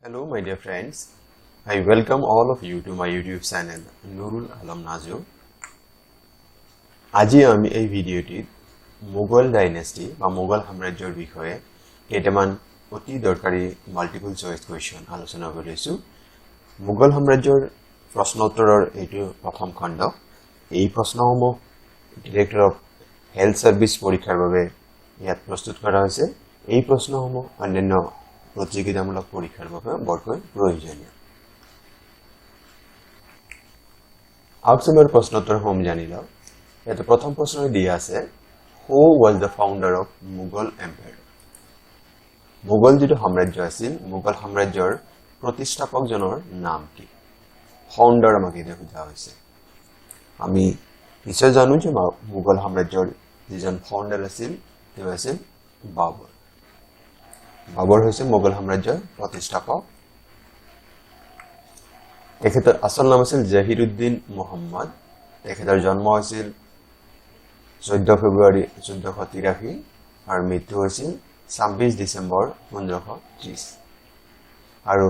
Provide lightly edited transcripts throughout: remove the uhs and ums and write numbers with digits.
Hello my dear friends, I welcome all of you to my YouTube channel Nurul Alam Nazu. আজি আমি এই ভিডিওটিত Mughal dynasty বা মুঘল সাম্ৰাজ্যৰ বিষয়ে কেইটামান অতি দৰকাৰী মাল্টিপল চয়েস কোৱেশ্চন আলোচনা কৰিছো। মুঘল সাম্ৰাজ্যৰ প্ৰশ্নোত্তৰৰ এইটো প্ৰথম খণ্ড। এই প্ৰশ্নসমূহ ডিৰেক্টৰ অফ হেলথ সাৰ্ভিস পৰীক্ষাৰ বাবে ইয়াত প্ৰস্তুত কৰা হৈছে। এই প্ৰশ্নসমূহ অন্যান্য প্ৰতিযোগিতামূলক পৰীক্ষাৰ বাবে বৰকৈ প্ৰয়োজনীয়। আগসমৰ প্ৰশ্নোত্তৰ হোম জানি লও। এটা প্ৰথম প্ৰশ্ন দিয়া আছে, who was the founder of Mughal empire? Mughal যেটো সাম্ৰাজ্য আছিল, মুঘল সাম্ৰাজ্যৰ প্ৰতিষ্ঠাপকজনৰ নাম কি? ফাউন্ডাৰ আমাকে এটা সোধা হৈছে। আমি নিশ্চয় জানো যে মুঘল সাম্ৰাজ্যৰ যিজন ফাউন্ডাৰ আছিল তেওঁ আছিল বাবৰ। বাবৰ হৈছে মুঘল সাম্ৰাজ্যৰ প্ৰতিষ্ঠাপক। তেখেতৰ আসল নাম আছিল জাহিৰুদ্দিন মুহাম্মদ। তেখেতৰ জন্ম হৈছিল 14 ফেব্ৰুৱাৰী 1483 আৰু মৃত্যু হৈছিল 26 ডিসেম্বৰ 1530। আৰু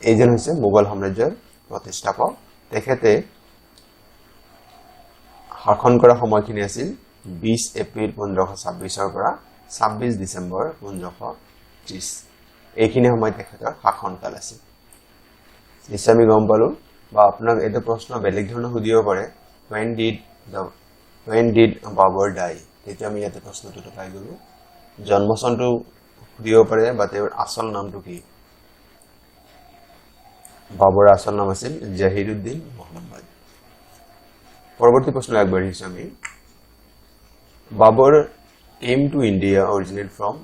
এইজন হৈছে মুঘল সাম্ৰাজ্যৰ প্ৰতিষ্ঠাপক। তেখেতে শাসন কৰা সময়খিনি আছিল 20 এপ্ৰিল 1526 পৰা 26 ডিসেম্বৰ 1530। এইখিনি সময় তেখেতৰ শাসনকাল আছিল। নিশ্চয় আমি গম পালো বা আপোনাক এটা প্ৰশ্ন বেলেগ ধৰণৰ সুধিব পাৰে, when did Babur die? তেতিয়া আমি ইয়াতে প্ৰশ্নটো পাই গলো। জন্মচনটো সুধিব পাৰে বা তেওঁৰ আসল নামটো কি? বাবৰৰ আসল নাম আছিল জাহিৰুদ্দিন মুহাম্মদ। পৰৱৰ্তী প্ৰশ্ন আগবাঢ়িছো আমি। বাবৰ came to India originate from?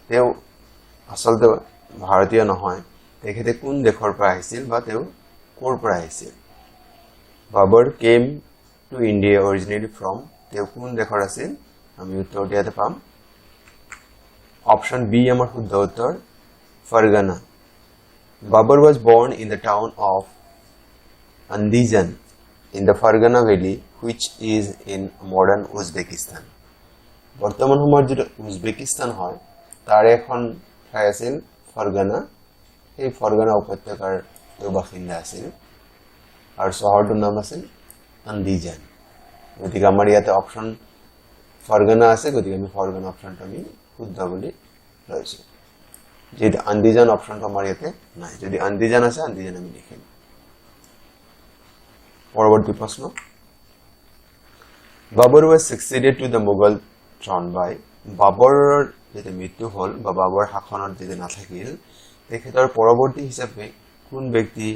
তেওঁ আসলতে ভাৰতীয় নহয়। তেখেতে কোন দেশৰ পৰা আহিছিল বা তেওঁ ক'ৰ পৰা আহিছিল? বাবৰ came to India originated from, তেওঁ কোন দেশৰ আছিল? আমি উত্তৰ দিয়াতে পাম অপশন বি আমাৰ শুদ্ধ উত্তৰ, ফাৰগানা। Babur was born in the town of Andijan in the Fargana Valley, which is in modern Uzbekistan. বৰ্তমান সময়ত যেটো উজবেকিস্তান হয় তাৰ এখন ঠাই আছিল ফাৰগানা। এই ফাৰগানা উপত্যকাৰ তেওঁ বাসিন্দা আছিল আৰু চহৰটোৰ নাম আছিল আন্দিজান। গতিকে আমাৰ ইয়াতে অপশন ফাৰগানা আছে, গতিকে আমি ফাৰগানা অপশনটো আমি শুদ্ধ বুলি লৈছো। যেটা আন্দিজান অপশনটো আমাৰ ইয়াতে নাই, যদি আন্দিজান আছে আন্দিজান আমি লিখিম। পৰৱৰ্তী প্ৰশ্ন, বাবৰ was succeeded to the Mughal throne by? বাবৰৰ যেটা মৃত্যু হল বা বাবৰ শাসনত যেটা নাথাকিল, তেখেতৰ পৰৱৰ্তী হিচাপে কোন ব্যক্তি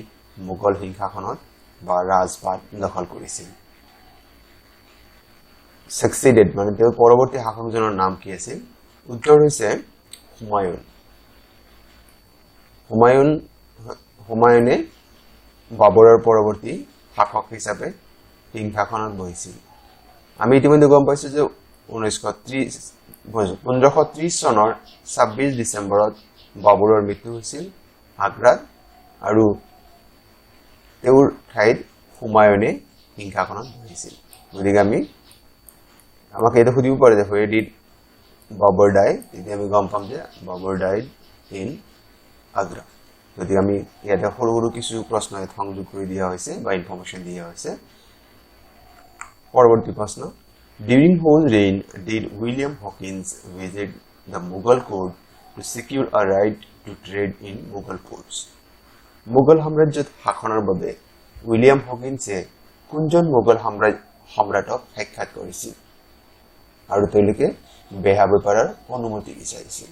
মুঘল সিংহাসনত বা ৰাজপাট দখল কৰিছিল? succeeded মানে তেওঁৰ পৰৱৰ্তী শাসকজনৰ নাম কি আছিল? উত্তৰ হৈছে হুমায়ুন। হুমায়ুনে বাবৰৰ পৰৱৰ্তী শাসক হিচাপে সিংহাসনত বহিছিল। আমি ইতিমধ্যে গম পাইছো যে 1530 চনৰ 26 ডিসেম্বৰত বাবৰৰ মৃত্যু হৈছিল আগ্ৰাত আৰু তেওঁৰ ঠাইত হুমায়ুনে সিংহাসনত বহিছিল। গতিকে আমাক এটা সুধিব পাৰে যে where did Babur die? তেতিয়া আমি গম পাম যে Babur died in আগ্ৰা। গতিকে আমি ইয়াতে সৰু সৰু কিছু প্ৰশ্ন সংযোগ কৰি দিয়া হৈছে বা ইনফৰমেশন দিয়া হৈছে। পৰৱৰ্তী প্ৰশ্ন, during whose reign did William Hawkins visit the Mughal court to secure a right to trade in Mughal ports? Mughal সাম্ৰাজ্যত শাসনৰ বাবে উইলিয়াম হকিন্সে কোনজন মুঘল সম্ৰাটক সাক্ষাৎ কৰিছিল আৰু তেওঁলোকে বেহা বেপাৰৰ অনুমতি বিচাৰিছিল?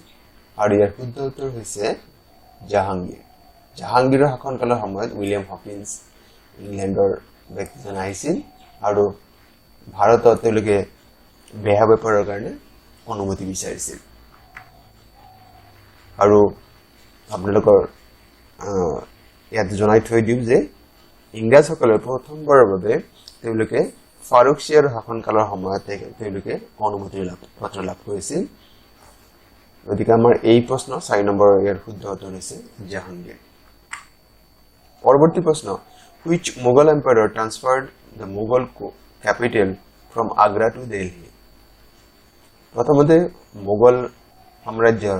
আৰু ইয়াৰ শুদ্ধ উত্তৰ হৈছে জাহাংগীৰ। জাহাংগীৰৰ শাসনকালৰ সময়ত উইলিয়াম হকিন্স ইংলেণ্ডৰ ব্যক্তিজন আহিছিল আৰু ভাৰতত তেওঁলোকে বেহা বেপাৰৰ কাৰণে অনুমতি বিচাৰিছিল। আৰু আপোনালোকৰ ইয়াত জনাই থৈ দিওঁ যে ইংৰাজসকলে প্ৰথমবাৰৰ বাবে তেওঁলোকে ফাৰুকছিয়াৰ শাসনকালৰ সময়ত তেওঁলোকে অনুমতি পত্ৰ লাভ কৰিছিল। গতিকে আমাৰ এই প্ৰশ্ন 4 নম্বৰ ইয়াৰ শুদ্ধ উত্তৰ হৈছে জাহাংগীৰ। পৰৱৰ্তী প্ৰশ্ন, which Mughal emperor transferred the Mughal capital from Agra to Delhi? প্ৰথমতে মুঘল সাম্ৰাজ্যৰ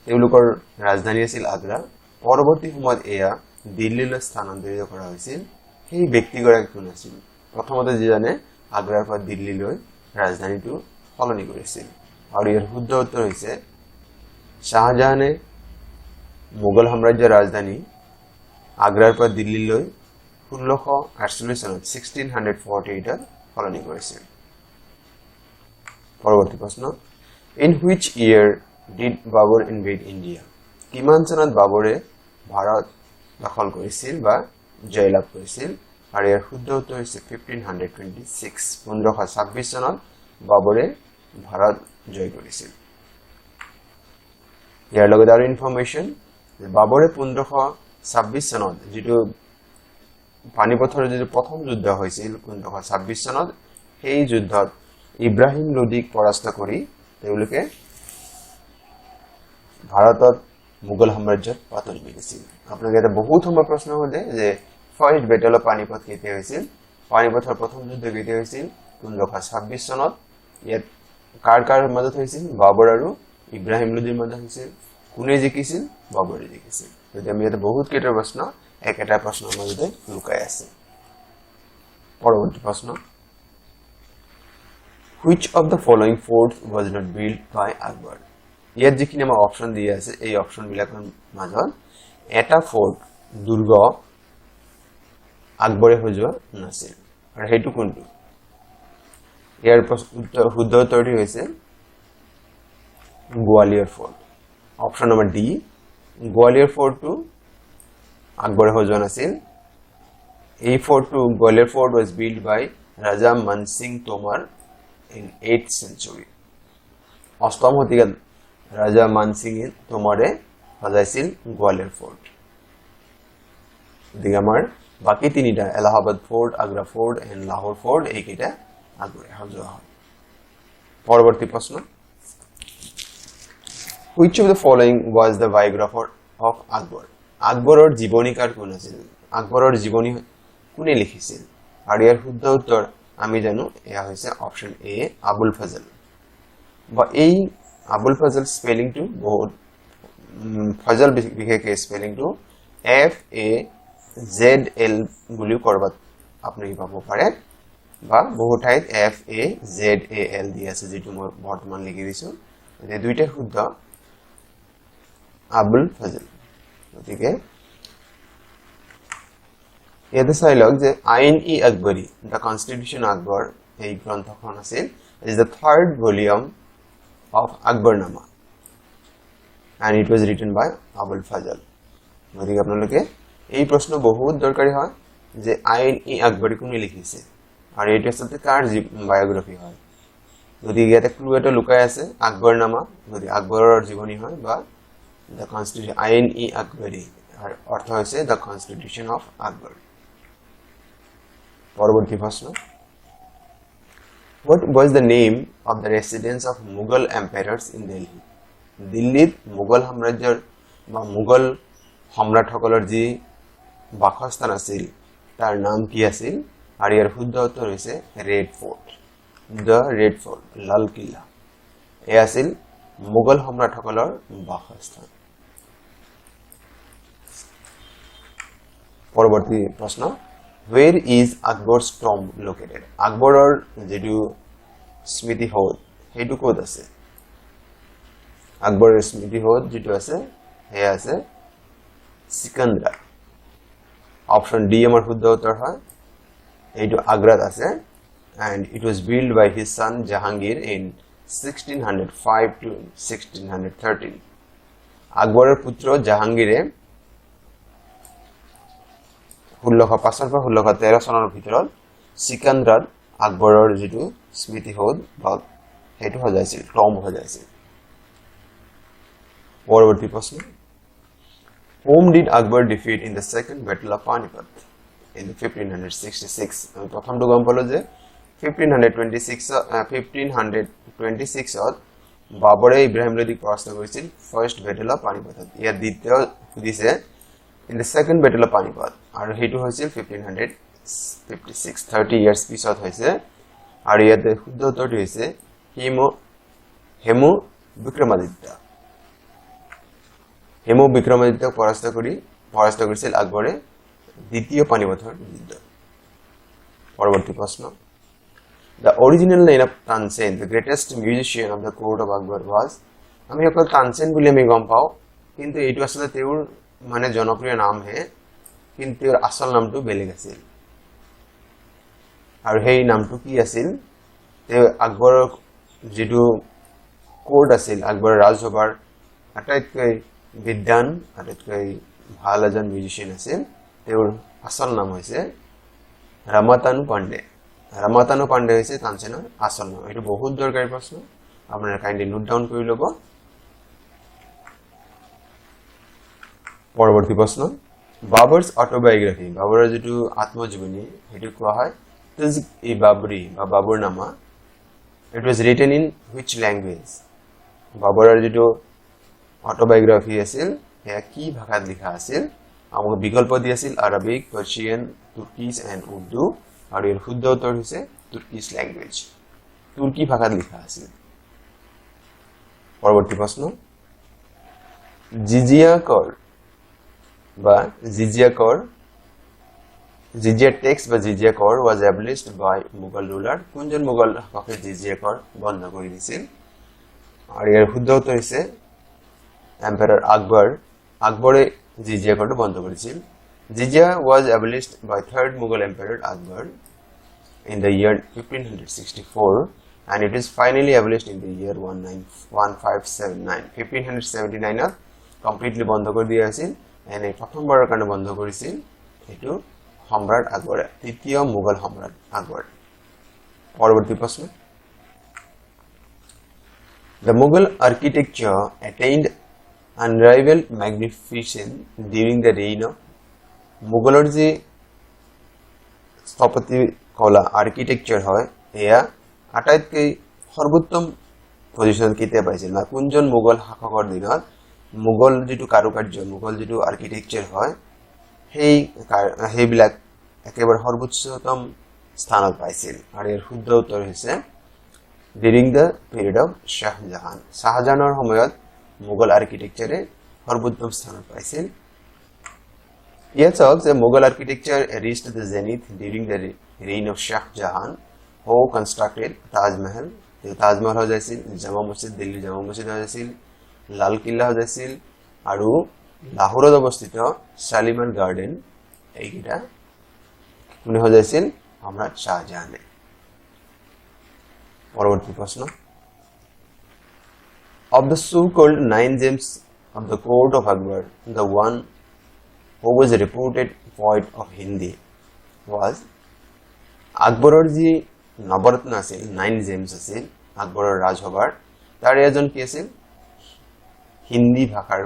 তেওঁলোকৰ ৰাজধানী আছিল আগ্ৰা পৰৱৰ্তী সময়ত এয়া দিল্লীলৈ স্থানান্তৰিত কৰা হৈছিল সেই ব্যক্তিগৰাকী কোন আছিল প্ৰথমতে যিজনে আগ্ৰাৰ পৰা দিল্লীলৈ ৰাজধানীটো সলনি কৰিছিল আৰু ইয়াৰ শুদ্ধ উত্তৰ হৈছে শাহজাহানে মোগল সাম্ৰাজ্যৰ ৰাজধানী আগ্ৰাৰ পৰা দিল্লীলৈ 1648 চনত 1648 ত সলনি কৰিছিল পৰৱৰ্তী প্ৰশ্ন in which year did Babar invade India কিমান চনত বাবৰে ভাৰত দখল কৰিছিল বা জয়লাভ কৰিছিল আৰু ইয়াৰ শুদ্ধ উত্তৰ হৈছে 1526 1526 চনত বাবৰে ভাৰত জয় কৰিছিল ইয়াৰ লগত আৰু ইনফৰমেশ্যন বাবৰে 1526 চনত যেটো পানিপথৰ যে প্ৰথম যুদ্ধ হৈছিল 1526 চনত সেই যুদ্ধত ইব্ৰাহিম লোদিক পৰাস্ত কৰি তেওঁলোকে ভাৰতত মোগল সাম্ৰাজ্যত পতন কৰিছিল আপোনালোকে এটা বহুত সময় প্ৰশ্ন হলে যে ফাৰ্ষ্ট বেটল অফ পানিপথ কেতিয়া হৈছিল পানিপথৰ প্ৰথম যুদ্ধ কেতিয়া হৈছিল 1526 চনত ইয়াত কাৰ মাজত হৈছিল বাবৰ আৰু ইব্ৰাহিম লোদিৰ মাজত হৈছিল কোনে জিকিছিল বাবৰে জিকিছিল যদি আমি এটা বহুত কেইটা প্ৰশ্ন একেটা প্ৰশ্নৰ মাজতে লুকাই আছে পৰৱৰ্তী প্ৰশ্ন which of the following forts was not built by Akbar ইয়াত যিখিনি আমাৰ অপচন দিয়া আছে এই অপচন বিলাকৰ মাজত এটা ফৰ্ট দুৰ্গ আকবৰে সজোৱা নাছিল আৰু হেতু কোনটো ইয়াৰ শুদ্ধ উত্তৰটি হৈছে Gwalior Fort option number D Gwalior ফৰ্টটো আকবৰে সজোৱা নাছিল এই ফৰ্টটো Gwalior Fort was built by Raja Man Singh Tomar in 8th century অষ্টম শতিকাত ৰাজা মান সিং তোমাৰে সজাইছিল গোৱালিয়ৰ ফৰ্ট দিগা আমাৰ বাকি তিনিটা Allahabad fort Agra fort and Lahore fort এইকেইটা আকবৰে সজোৱা হয় পৰৱৰ্তী প্ৰশ্ন which of the following was the biographer of Akbar আকবৰৰ জীৱনীকাৰ কোন আছিল আকবৰৰ জীৱনী কোনে লিখিছিল আৰু ইয়াৰ শুদ্ধ উত্তৰ আমি জানো এয়া হৈছে অপচন এ আবুল ফজল বা এই আবুল ফজল স্পেলিং টু বহুত ফজল বিশেষকে স্পেলিং টু FAZL বুলি কৰবাত আপুনি পাব পাৰে বা বহুত ঠাইত FAZAL দি আছে যেটো মই বৰ্তমান লিখি দিছো এই দুইটা শুদ্ধ আবুল ফজল গতিকে ইয়াতে চাই লওক যে আইন-ই আকবৰী দ্য কনস্টিটিউশন আকবৰ এই গ্ৰন্থখন আছিল is the third volume of Akbarnama and it was written by Abul Fazl গতিকে আপোনালোকে এই প্ৰশ্ন বহুত দৰকাৰী হয় যে আইন-ই আকবৰী কোনে লিখিছে আৰু এইটো আচলতে কাৰ বায়োগ্ৰাফি হয় গতিকে ইয়াতে ক্লু এটা লুকাই আছে আকবৰনামা গতিকে আকবৰৰ জীৱনী হয় বা দ্য কনস্টিটিউশন আইন-ই আকবৰী অৰ্থ হৈছে দ্য কনস্টিটিউশন অফ আকবৰ পৰৱৰ্তী প্ৰশ্ন What was the name of the residence of Mughal emperors in Delhi? দিল্লীত মোগল সাম্ৰাজ্যৰ বা মোগল সম্ৰাটসকলৰ যি বাসস্থান আছিল তাৰ নাম কি আছিল আৰু ইয়াৰ শুদ্ধ উত্তৰ হৈছে Red Fort the Red Fort Lal Qila এয়া আছিল মোগল সম্ৰাটসকলৰ বাসস্থান পৰৱৰ্তী প্ৰশ্ন Where is Akbar's tomb located? আকবৰৰ যেটো স্মৃতি হৌদ হেতু ক'ত আছে আকবৰৰ স্মৃতি হৌদ যেটো আছে হে আছে সিকান্দ্ৰা অপচন ডি আমাৰ শুদ্ধ উত্তৰ হয় এইটো আগ্ৰাত আছে and it was built by his son Jahangir in 1605 to 1613 আকবৰৰ পুত্ৰ জাহাংগীৰে 1605 পৰা 1613 চনৰ ভিতৰত সিকান্দ্ৰাত আকবৰৰ যেটো স্মৃতি হৌদ বা হেতু সজাইছিল টম্ব সজাইছিল পৰৱৰ্তী প্ৰশ্ন Whom did Akbar defeat in the second battle of Panipat in 1566 আমি প্ৰথমটো গম পালো যে 1526 ত বাবৰে ইব্ৰাহিম লোদিক পৰাস্ত কৰিছিল ফাৰ্ষ্ট বেটল অফ পানিপথত ইয়াৰ দ্বিতীয় দিছে in the second battle of Panipat আৰু হেতু হৈছিল 1556 30 years পিছত হৈছে আৰু ইয়াতে শুদ্ধ উত্তৰটো হৈছে হেমু বিক্ৰমাদিত্য হেমু বিক্রমাদিত্যক পরাস্ত করেছিল আকবরে দ্বিতীয় পানিপথর যুদ্ধ পরবর্তী প্রশ্ন The original name of Tansen, the greatest musician of the court of Akbar was আমি অকল তানসেন বলে আমি গম পাও কিন্তু এইটো আসলে তেওঁৰ মানে জনপ্ৰিয় নাম হে কিন্তু তেওঁৰ আসল নামটো বেলেগ আছিল আৰু সেই নামটো কি আছিল তেওঁ আকবৰৰ যেটো কোৰ্ট আছিল আকবৰৰ ৰাজসভাৰ আটাইতকৈ বিদ্বান আটাইতকৈ ভাল এজন মিউজিচিয়ান আছিল তেওঁৰ আসল নাম হৈছে ৰামাতানু পাণ্ডে ৰামাতানু পাণ্ডে হৈছে তানসেনৰ আসল নাম এইটো বহুত দৰকাৰী প্ৰশ্ন আপোনালোকে কাইন্ডলি নোট ডাউন কৰি ল'ব পৰৱৰ্তী প্ৰশ্ন বাবৰ's অটোবায়োগ্ৰাফি বাবৰৰ যেটো আত্মজীৱনী হেতু কোৱা হয় Tazk-e-Babri বা বাবৰনামা it was written in which language বাবৰৰ যেটো অটোবায়োগ্ৰাফি আছিল এয়া কি ভাষাত লিখা আছিল আমাক বিকল্প দি আছিল আৰবিক পাৰ্চিয়ান তুৰ্কিশ এণ্ড উৰ্দু আৰু এৰ শুদ্ধ উত্তৰ হৈছে তুৰ্কিশ ল্যাঙ্গুয়েজ তুৰ্কি ভাষাত লিখা আছিল পৰৱৰ্তী প্ৰশ্ন জিজিয়া কর বা জিজিয়া কর জিজিয়া ট্যাক্স বা জিজিয়া কর was abolished by Mughal ruler কোনজন মুঘল শাসকে জিজিয়া কর বন্ধ কৰি দিছিল আৰু এৰ শুদ্ধ উত্তৰ হৈছে এম্পায়াৰ আকবৰে জিজিয়া কৰটো বন্ধ কৰিছিল Jizya was abolished by third Mughal Emperor Akbar in the year 1564 and it is finally abolished in the year 1579 1579 completely বন্ধ কৰি দিয়া আছিল and এই প্ৰথমবাৰৰ কাৰণে বন্ধ কৰিছিল এটো সম্ৰাট আকবৰ তৃতীয় মুঘল সম্ৰাট আকবৰ পৰৱৰ্তী প্ৰশ্ন The Mughal architecture attained unrivaled magnificence during the reign of মুঘলৰ যে স্থাপত্য কলা আৰ্কিটেকচাৰ হয় এয়া আটাইতকৈ সৰ্বোত্তম পজিশন কেতিয়া পাইছিল না কোনজন মুঘল শাসকৰ দিনত মুঘল যেটো কাৰুকাৰ্য মুঘল যেটো আৰ্কিটেকচাৰ হয় সেইবিলাক একেবাৰে সৰ্বোচ্চতম স্থানত পাইছিল আৰু এৰ শুদ্ধ উত্তৰ হৈছে during the period of Shahjahan শাহজাহানৰ সময়ত মুঘল আৰ্কিটেকচাৰে সৰ্বোত্তম স্থানত পাইছিল Yes, also Mughal architecture reached the zenith during the reign of Shah Jahan, who constructed Taj Mahal. Taj Mahal ho jaisil, Jama Masjid, Delhi Jama Masjid ho jaisil, Lal Killa ho jaisil, aru Lahore obostito Shalimar Garden. Eikita kune ho jaisil Hamrat Shah Jahan. Poroborti proshno of the so-called 9 gems of the court of Akbar, the one who was a reputed poet of Hindi was আকবৰৰ যি নৱৰত্ন আছিল 9 James আছিল আকবৰৰ ৰাজসভাৰ তাৰ এজন কি আছিল হিন্দী ভাষাৰ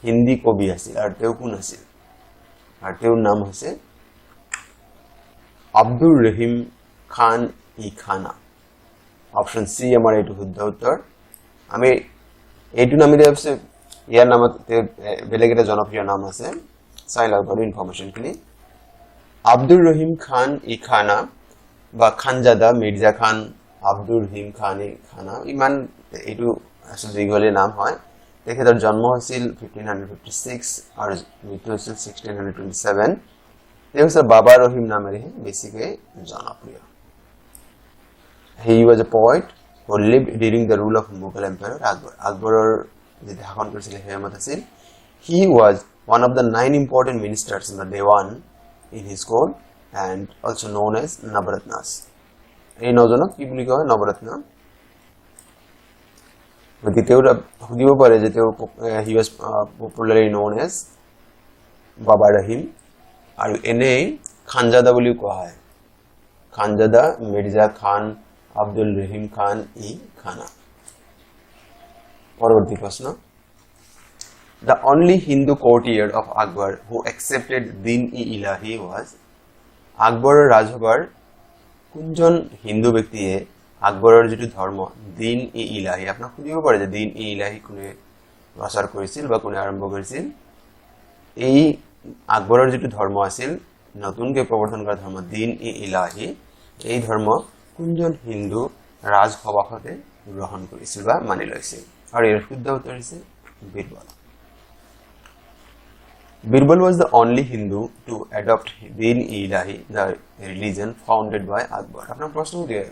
হিন্দী কবি আছিল আৰু তেওঁ কোন আছিল আৰু তেওঁৰ নাম হৈছে আব্দুৰ ৰহিম খান ই খানা অপশন সি আমাৰ এইটো শুদ্ধ উত্তৰ আমি এইটো নাম দিয়া আছে ইয়াৰ নামত বেলেগ এটা জনপ্ৰিয় নাম আছে চাইলা বাৰু ইনফৰমেশন খিনি আব্দুর রহিম খান ই খানা বা খানজাদা মির্জা খান আব্দুর রহিম খান ই খানা ইমান এইটো আসলে দীঘলীয়া নাম হয় তেখেতৰ জন্ম হৈছিল 1556 আৰু মৃত্যু হৈছিল 1627 তেওঁ হৈছে বাবা ৰহিম নামেৰে বেছিকৈ জনপ্ৰিয় he was a poet who lived during the rule of Mughal Emperor Akbar আকবৰৰ যে শাসন কৰিছিল সেই সময়ত আছিল he was one of the 9 important ministers in the Dewan in his court and also known as Navaratnas. এই নজনক কি বুলি কয় নবৰত্ন গতি তেওঁৰ সুধিব পাৰে যে তেওঁ he was popularly known as বাবা ৰহিম আৰু এনে খানজাদা বুলি কোৱা হয় খানজাদা মিৰ্জা খান আব্দুল ৰহিম খান ই খানা পৰৱৰ্তী প্ৰশ্ন The only Hindu courtier of Akbar who accepted Din-e-Ilahi was আকবৰৰ ৰাজসভাৰ কোনজন হিন্দু ব্যক্তিয়ে আকবৰৰ যেটো ধৰ্ম দিন-ই-ইলাহি আপোনাক সুধিব পাৰে যে দিন-ই-ইলাহি কোনে প্ৰচাৰ কৰিছিল বা কোনে আৰম্ভ কৰিছিল এই আকবৰৰ যেটো ধৰ্ম আছিল নতুনকৈ প্ৰৱৰ্তন কৰা ধৰ্ম দিন-ই-ইলাহি এই ধৰ্ম কোনজন হিন্দু ৰাজসভাতে গ্ৰহণ কৰিছিল বা মানি লৈছিল আৰু এৰ শুদ্ধ উত্তৰ হৈছে Birbal Birbal was the only Hindu to adopt Din-e-Ilahi, the religion founded by Akbar. আপনার প্রশ্ন দিয়ে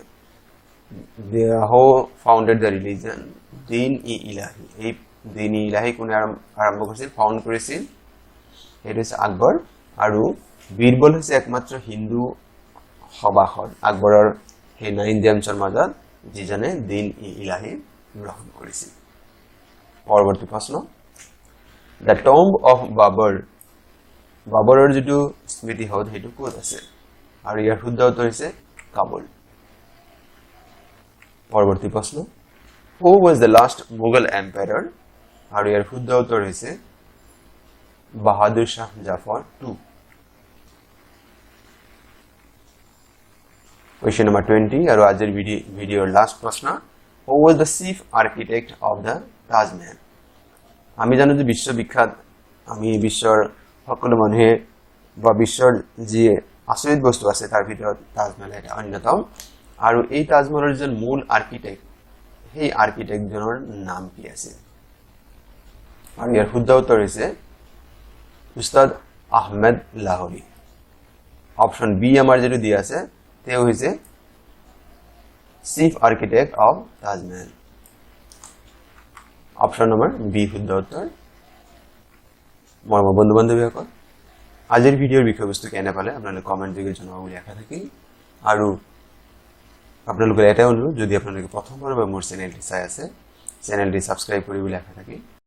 who founded the religion Din-e-Ilahi? এই Din-e-Ilahi কোনে আরম্ভ করেছিল, ফাউন্ড করেছিল? এটা হচ্ছে আকবর। আৰু বীৰবল হৈছে একমাত্ৰ হিন্দু সভাসদ আকবৰৰ সেই 9 জেমছৰ মাজত যিজনে দিন-ই-ইলাহি গ্ৰহণ কৰিছিল। পৰৱৰ্তী প্ৰশ্ন, দ্য টম্ব অফ বাবৰ, বাবৰৰ যিটো স্মৃতি হ্ৰদ সেইটো ক'ত আছে? আৰু ইয়াৰ শুদ্ধ উত্তৰ হৈছে কাবুল। পৰৱৰ্তী প্ৰশ্ন, who was the last Mughal empire? আৰু ইয়াৰ শুদ্ধ উত্তৰ হৈছে বাহাদুৰ শাহ জাফৰ II। Question number 20 আৰু আজিৰ ভিডিঅ'ৰ লাষ্ট প্ৰশ্ন, who was the chief architect of the Taj Mahal? আমি জানো যে বিশ্ববিখ্যাত, আমি বিশ্বৰ সকলো মানুহে বা বিশ্বৰ যি আচৰিত বস্তু আছে তাৰ ভিতৰত তাজমহল এটা অন্যতম। আৰু এই তাজমহলৰ যিজন মূল আৰ্কিটেক্ট, সেই আৰ্কিটেক্টজনৰ নাম কি আছিল? আৰু ইয়াৰ শুদ্ধ উত্তৰ হৈছে উস্তাদ আহমেদ লাহোৰী। অপশ্যন বি আমাৰ যেটো দিয়া আছে, তেওঁ হৈছে chief architect of Taj Mahal. Option number B শুদ্ধ উত্তৰ। মৰমৰ বন্ধু বান্ধৱীসকল, আজিৰ ভিডিঅ'ৰ বিষয়বস্তু কেনে পালে আপোনালোকে কমেণ্ট যোগে জনাব বুলি আশা থাকিল। আৰু আপোনালোকৰ এটাই অনুৰোধ, যদি আপোনালোকে প্ৰথমবাৰৰ বাবে মোৰ চেনেলটি চাই আছে, চেনেলটি ছাবস্ক্ৰাইব কৰিবলৈ আশা থাকিল।